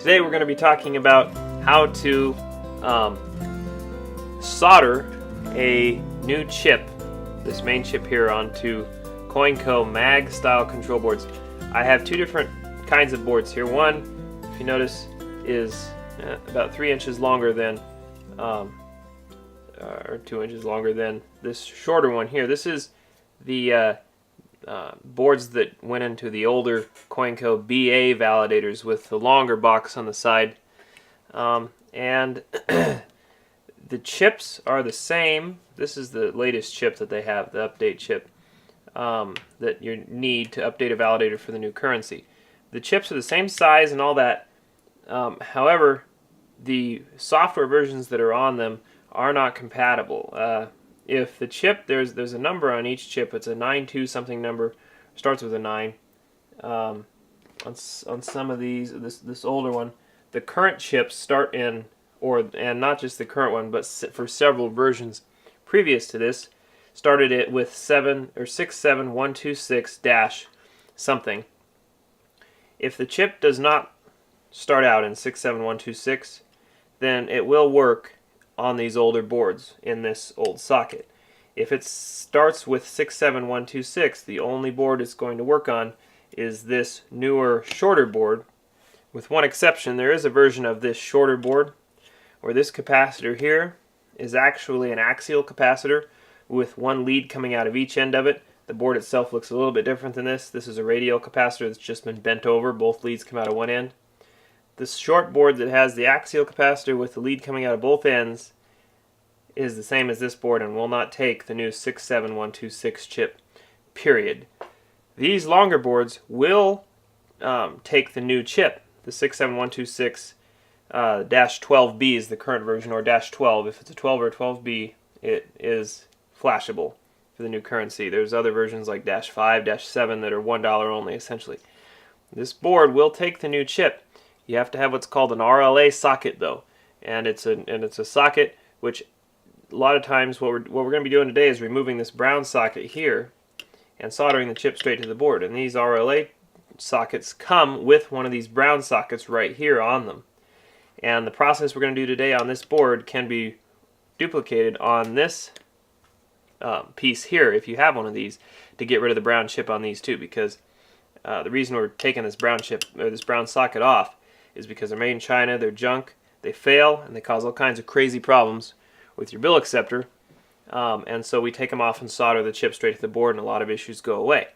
Today we're going to be talking about how to solder a new chip, this main chip here, onto Coinco mag style control boards. I have two different kinds of boards here. One, if you notice, is about 3 inches longer than or 2 inches longer than this shorter one here. This is the boards that went into the older Coinco BA validators with the longer box on the side, and the chips are the same. This is the latest chip that they have, the update chip that you need to update a validator for the new currency. The chips are the same size and all that. However, the software versions that are on them are not compatible. If the chip, there's a number on each chip, it's a 92 something number, starts with a 9. On some of these, this older one, the current chips start in, and not just the current one, but for several versions previous to this, started it with 67126 dash something. If the chip does not start out in 67126, then it will work on these older boards in this old socket. If it starts with 67126, the only board it's going to work on is this newer, shorter board. With one exception, there is a version of this shorter board where this capacitor here is actually an axial capacitor with one lead coming out of each end of it. The board itself looks a little bit different than this. This is a radial capacitor that's just been bent over. Both leads come out of one end. This short board that has the axial capacitor with the lead coming out of both ends is the same as this board and will not take the new 67126 chip, period. These longer boards will take the new chip. The 67126 -12B is the current version, or -12. If it's a 12 or a 12B, it is flashable for the new currency. There's other versions like -5, -7 that are $1 only, essentially. This board will take the new chip. You have to have what's called an RLA socket, though, and it's a socket which a lot of times what we're going to be doing today is removing this brown socket here and soldering the chip straight to the board. And these RLA sockets come with one of these brown sockets right here on them. And the process we're going to do today on this board can be duplicated on this piece here, if you have one of these, to get rid of the brown chip on these too. Because the reason we're taking this brown chip or this brown socket off is because they're made in China, they're junk, they fail, and they cause all kinds of crazy problems with your bill acceptor, and so we take them off and solder the chip straight to the board, and a lot of issues go away.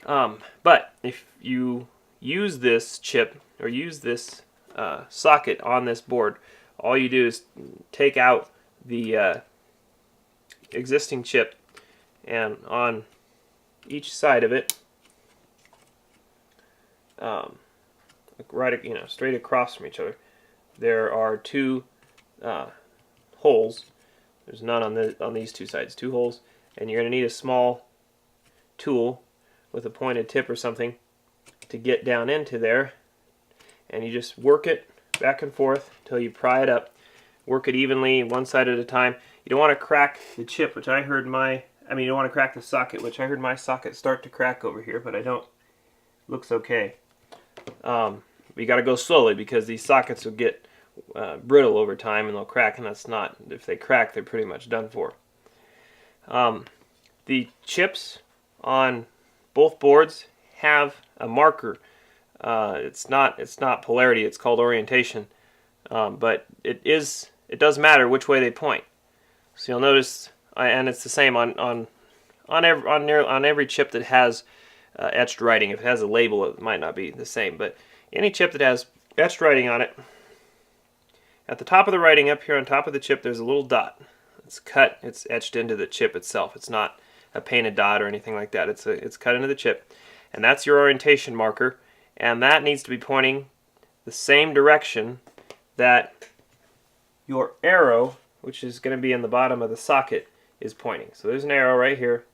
But if you use this chip or use this socket on this board, all you do is take out the existing chip, and on each side of it, straight across from each other, there are two holes. There's none on these two sides. Two holes, and you're going to need a small tool with a pointed tip or something to get down into there, and you just work it back and forth until you pry it up. Work it evenly, one side at a time. You don't want to crack the chip, which I heard you don't want to crack the socket, which I heard my socket start to crack over here, but I don't. Looks okay. You got to go slowly because these sockets will get brittle over time and they'll crack, and that's not, if they crack, they're pretty much done for. The chips on both boards have a marker. It's not polarity, it's called orientation, but it does matter which way they point. So you'll notice, and it's the same on every chip that has etched writing. If it has a label, it might not be the same, but any chip that has etched writing on it, at the top of the writing up here on top of the chip, there's a little dot. It's cut, it's etched into the chip itself. It's not a painted dot or anything like that. It's cut into the chip, and that's your orientation marker, and that needs to be pointing the same direction that your arrow, which is going to be in the bottom of the socket, is pointing. So there's an arrow right here.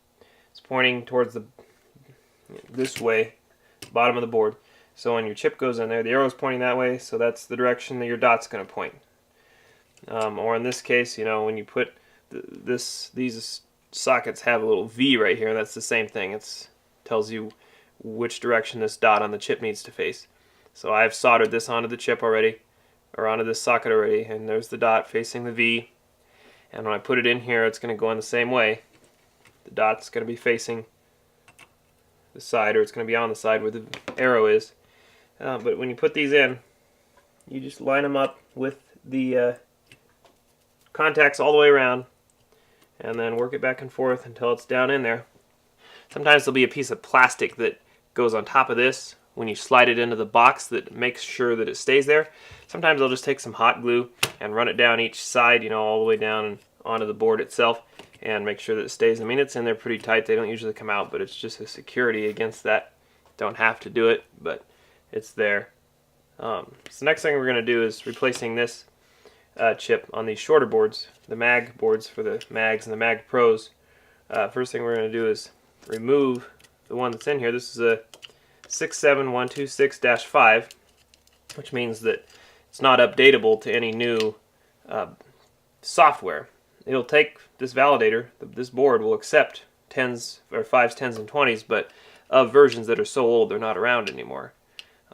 It's pointing towards this way, bottom of the board. So when your chip goes in there, the arrow is pointing that way, so that's the direction that your dot's going to point. Or in this case, when you put these sockets have a little V right here, that's the same thing. It tells you which direction this dot on the chip needs to face. So I've soldered this onto the chip already, or onto this socket already, and there's the dot facing the V. And when I put it in here, it's going to go in the same way. The dot's going to be facing the side, or it's going to be on the side where the arrow is. But when you put these in, you just line them up with the contacts all the way around, and then work it back and forth until it's down in there. Sometimes there'll be a piece of plastic that goes on top of this when you slide it into the box that makes sure that it stays there. Sometimes I'll just take some hot glue and run it down each side, you know, all the way down and onto the board itself, and make sure that it stays. I mean, it's in there pretty tight. They don't usually come out, but it's just a security against that. Don't have to do it, but it's there. So the next thing we're going to do is replacing this chip on these shorter boards, the mag boards for the mags and the mag pros. First thing we're going to do is remove the one that's in here. This is a 67126-5, which means that it's not updatable to any new software. It'll take this validator, this board will accept 10s or 5s, 10s, and 20s, but of versions that are so old they're not around anymore.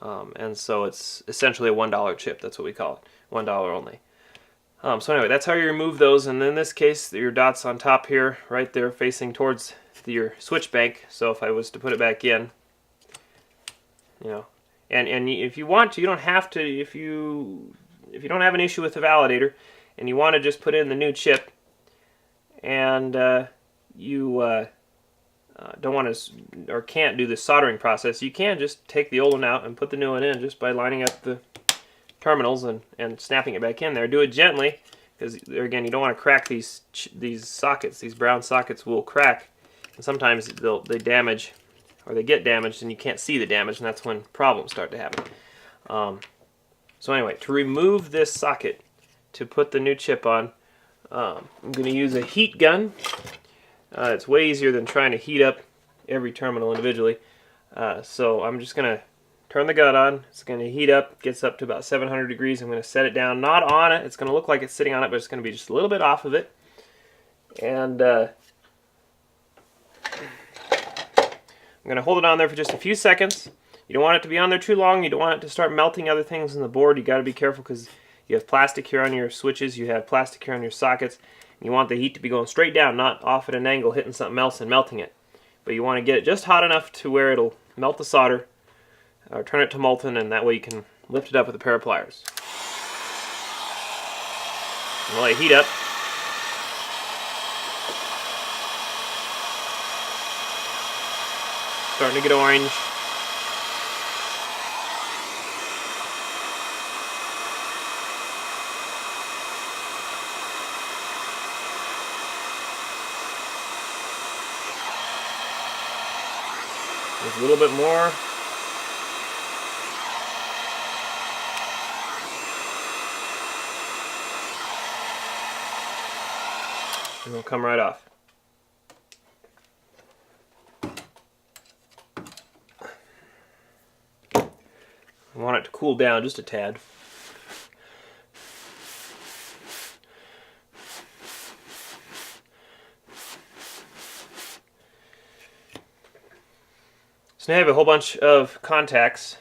And so it's essentially a $1 chip. That's what we call it, $1 only. So anyway, that's how you remove those, and in this case, your dot's on top here, right there, facing towards your switch bank. So if I was to put it back in, you know, and if you want to, you don't have to. If you don't have an issue with the validator, and you want to just put in the new chip, and you don't want to or can't do the soldering process, you can just take the old one out and put the new one in just by lining up the terminals and snapping it back in there. Do it gently, because again, you don't want to crack these sockets. These brown sockets will crack, and sometimes they damage, or they get damaged and you can't see the damage, and that's when problems start to happen. So anyway, to remove this socket to put the new chip on, I'm going to use a heat gun. It's way easier than trying to heat up every terminal individually. So I'm just going to turn the gun on. It's going to heat up, gets up to about 700 degrees. I'm going to set it down, not on it. It's going to look like it's sitting on it, but it's going to be just a little bit off of it. And I'm going to hold it on there for just a few seconds. You don't want it to be on there too long. You don't want it to start melting other things on the board. You got to be careful, because you have plastic here on your switches. You have plastic here on your sockets. You want the heat to be going straight down, not off at an angle, hitting something else and melting it. But you want to get it just hot enough to where it'll melt the solder, or turn it to molten, and that way you can lift it up with a pair of pliers. And let it heat up. Starting to get orange. There's a little bit more. And it'll come right off. I want it to cool down just a tad. So now I have a whole bunch of contacts.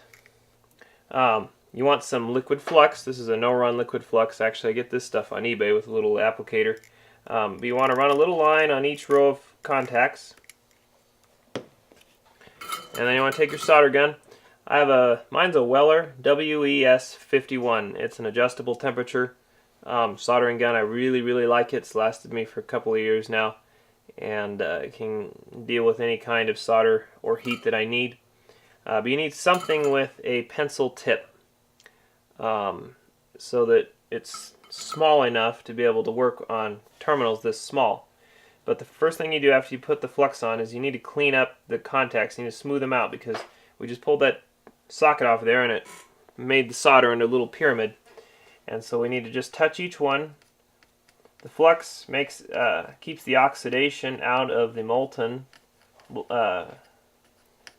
You want some liquid flux. This is a no-run liquid flux. Actually, I get this stuff on eBay with a little applicator. But you want to run a little line on each row of contacts. And then you want to take your solder gun. Mine's a Weller WES51. It's an adjustable temperature soldering gun. I really, really like it. It's lasted me for a couple of years now. And it can deal with any kind of solder or heat that I need. But you need something with a pencil tip, so that it's small enough to be able to work on terminals this small. But the first thing you do after you put the flux on is you need to clean up the contacts. You need to smooth them out, because we just pulled that socket off there and it made the solder into a little pyramid. And so we need to just touch each one. The flux keeps the oxidation out of the molten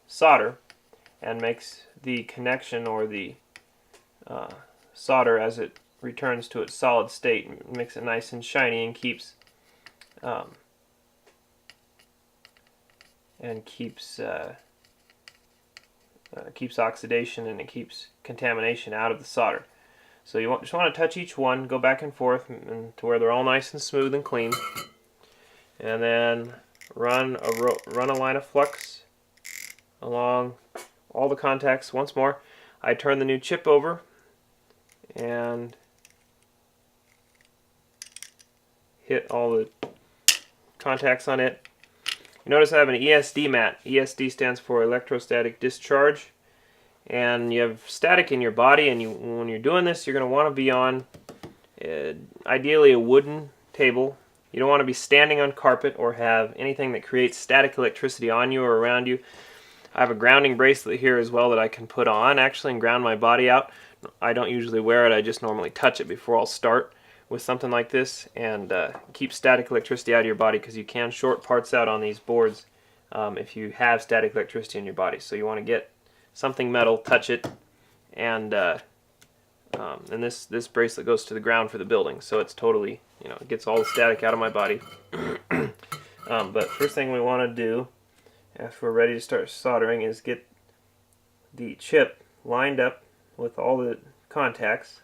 solder, and makes the connection, or the solder, as it returns to its solid state, makes it nice and shiny, and keeps keeps oxidation and it keeps contamination out of the solder. So you just want to touch each one, go back and forth and to where they're all nice and smooth and clean, and then run a line of flux along all the contacts once more. I turn the new chip over and hit all the contacts on it. You notice I have an ESD mat. ESD stands for electrostatic discharge. And you have static in your body, and when you're doing this, you're going to want to be on ideally a wooden table. You don't want to be standing on carpet or have anything that creates static electricity on you or around you. I have a grounding bracelet here as well that I can put on actually and ground my body out. I don't usually wear it, I just normally touch it before I'll start with something like this, and keep static electricity out of your body, because you can short parts out on these boards if you have static electricity in your body. So you want to get something metal, touch it, and this bracelet goes to the ground for the building, so it's totally, it gets all the static out of my body. But first thing we want to do after we're ready to start soldering is get the chip lined up with all the contacts,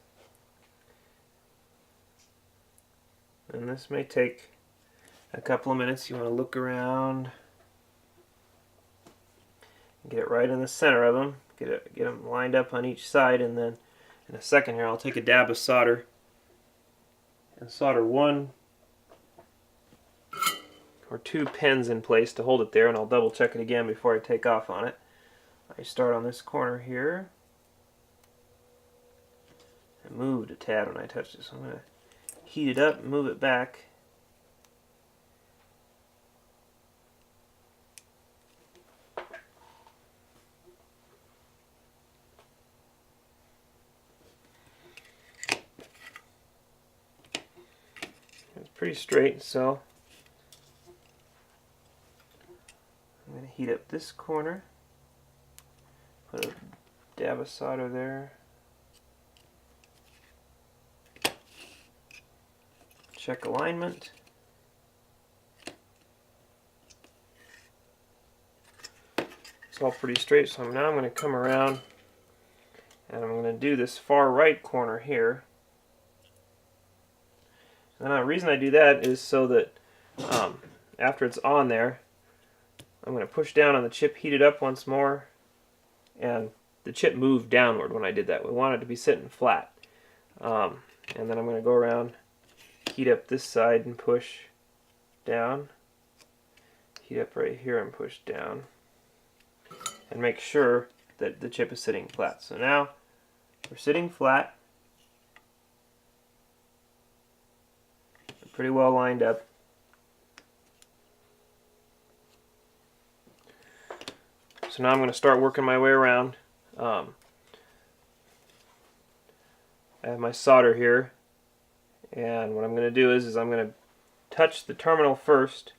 and this may take a couple of minutes. You want to look around, get it right in the center of them, get them lined up on each side, and then in a second here I'll take a dab of solder and solder one or two pins in place to hold it there, and I'll double check it again before I take off on it. I start on this corner here. I moved a tad when I touched it, so I'm going to heat it up, move it back. It's pretty straight, so I'm going to heat up this corner, put a dab of solder there, check alignment, it's all pretty straight, so now I'm going to come around and I'm going to do this far right corner here. And the reason I do that is so that after it's on there, I'm going to push down on the chip, heat it up once more, and the chip moved downward when I did that. We want it to be sitting flat. And then I'm going to go around, heat up this side and push down, heat up right here and push down, and make sure that the chip is sitting flat. So now we're sitting flat, pretty well lined up. So now I'm going to start working my way around. I have my solder here, and what I'm going to do is I'm going to touch the terminal first,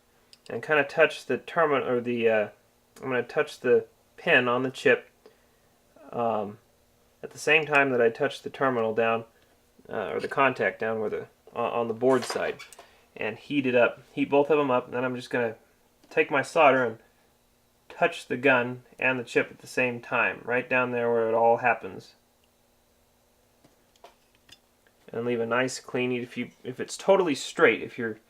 and kind of touch the terminal, or I'm going to touch the pin on the chip at the same time that I touch the terminal down, or the contact down where on the board side, and heat it up. Heat both of them up, and then I'm just going to take my solder and touch the gun and the chip at the same time, right down there where it all happens, and leave a nice clean. If it's totally straight, if your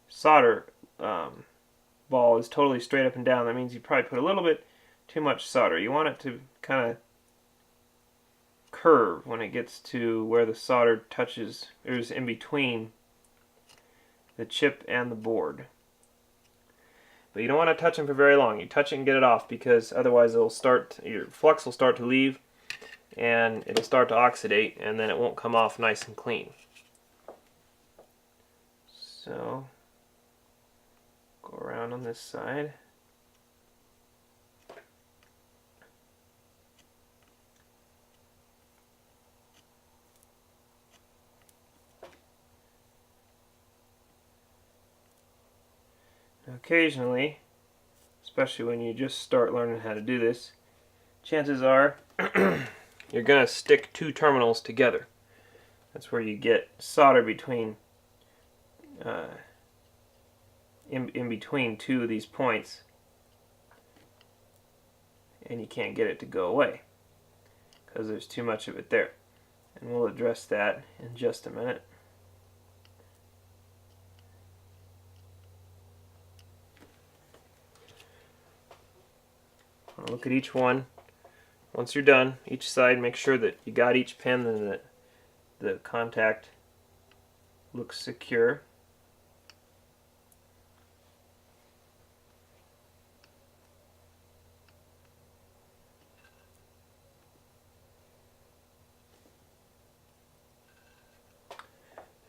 solder ball is totally straight up and down, that means you probably put a little bit too much solder. You want it to kind of curve when it gets to where the solder touches, or is in between the chip and the board. But you don't want to touch them for very long. You touch it and get it off, because otherwise your flux will start to leave and it'll start to oxidate, and then it won't come off nice and clean. So go around on this side. Now occasionally, especially when you just start learning how to do this, chances are you're going to stick two terminals together. That's where you get solder between in between two of these points. and you can't get it to go away because there's too much of it there. And we'll address that in just a minute. I'll look at each one. Once you're done, each side, make sure that you got each pin and that the contact looks secure.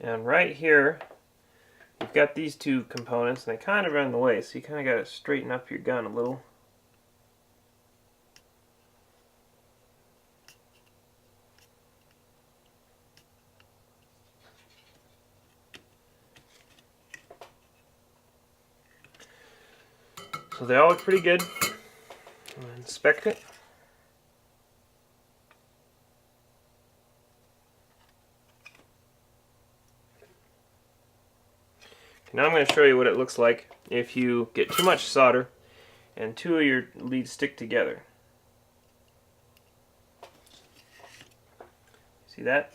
And right here, you've got these two components, and they kind of are in the way, so you kind of got to straighten up your gun a little. So they all look pretty good. I'll inspect it. Now I'm going to show you what it looks like if you get too much solder and two of your leads stick together. See that?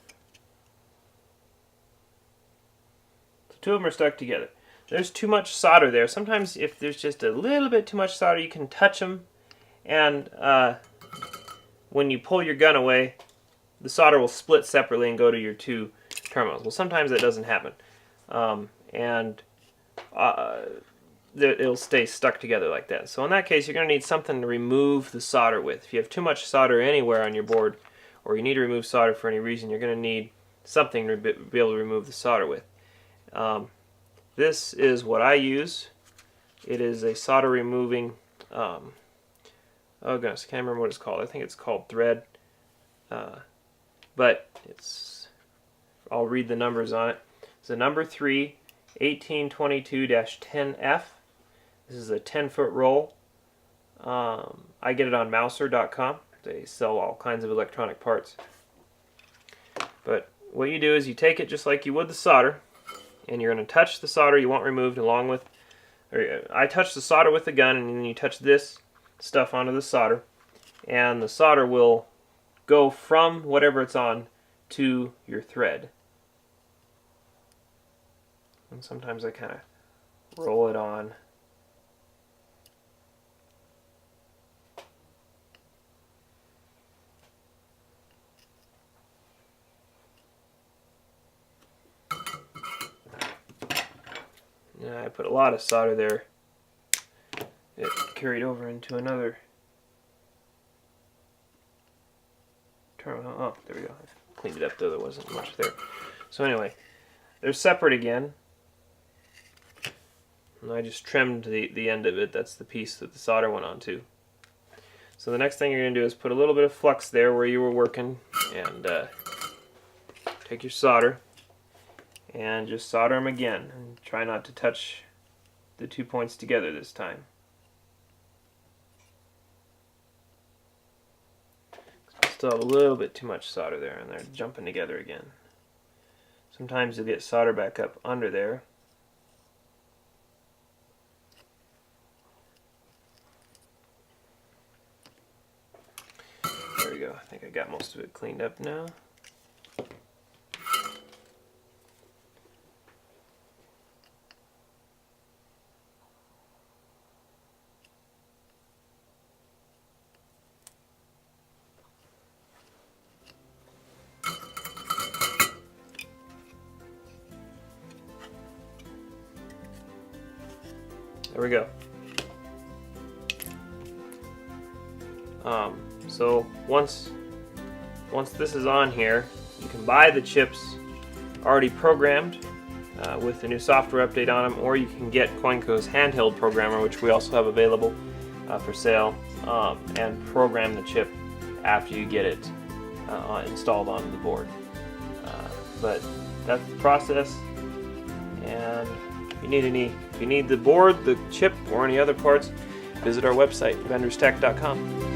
So two of them are stuck together. There's too much solder there. Sometimes if there's just a little bit too much solder, you can touch them, and when you pull your gun away, the solder will split separately and go to your two terminals. Well, sometimes that doesn't happen. It'll stay stuck together like that. So in that case, you're going to need something to remove the solder with. If you have too much solder anywhere on your board, or you need to remove solder for any reason, you're going to need something to be able to remove the solder with. This is what I use. It is a solder removing, oh goodness, I can't remember what it's called. I think it's called thread. But I'll read the numbers on it. It's a number 3, 1822-10F. This is a 10-foot roll. I get it on Mouser.com. They sell all kinds of electronic parts. But what you do is you take it just like you would the solder, and you're going to touch the solder you want removed along with, I touch the solder with the gun, and then you touch this stuff onto the solder, and the solder will go from whatever it's on to your thread. And sometimes I kind of roll it on. Yeah, I put a lot of solder there. It carried over into another terminal. Oh, there we go. I cleaned it up though, there wasn't much there. So anyway, they're separate again. And I just trimmed the end of it. That's the piece that the solder went onto. So the next thing you're going to do is put a little bit of flux there where you were working, and take your solder and just solder them again, and try not to touch the 2 points together this time. I still have a little bit too much solder there, and they're jumping together again. Sometimes you'll get solder back up under there. There we go. I think I got most of it cleaned up now. There we go. So once this is on here, you can buy the chips already programmed with the new software update on them, or you can get Coinco's handheld programmer, which we also have available for sale, and program the chip after you get it installed onto the board. But that's the process, and if you need the board, the chip, or any other parts, visit our website, vendorstech.com.